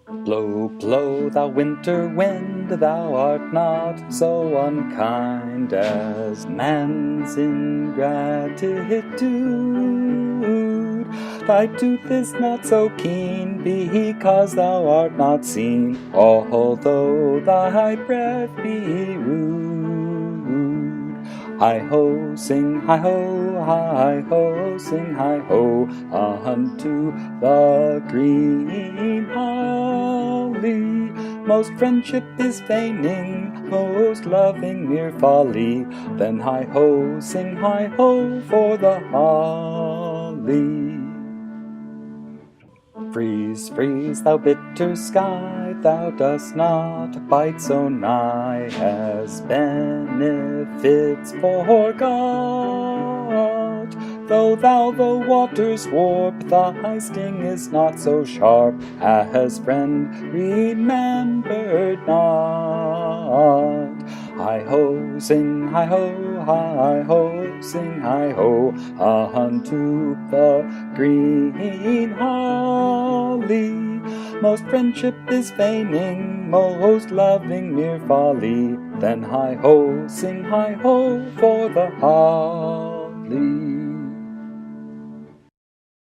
Blow, blow, thou winter wind, thou art not so unkind as man's ingratitude. Thy tooth is not so keen because thou art not seen, although thy breath be rude. Hi-ho, sing hi-ho, hi-ho, sing hi-ho, unto the green holly. Most friendship is feigning, most loving mere folly. Then hi-ho, sing hi-ho for the holly. Freeze, freeze, thou bitter sky, thou dost not bite so nigh as benefits forgot. Though thou the waters warp, thy sting is not so sharp as friend remembered not. Hi-ho, sing hi-ho, hi-ho, sing hi-ho, unto the green holly. Most friendship is feigning, most loving mere folly. Then hi-ho, sing hi-ho for the holly.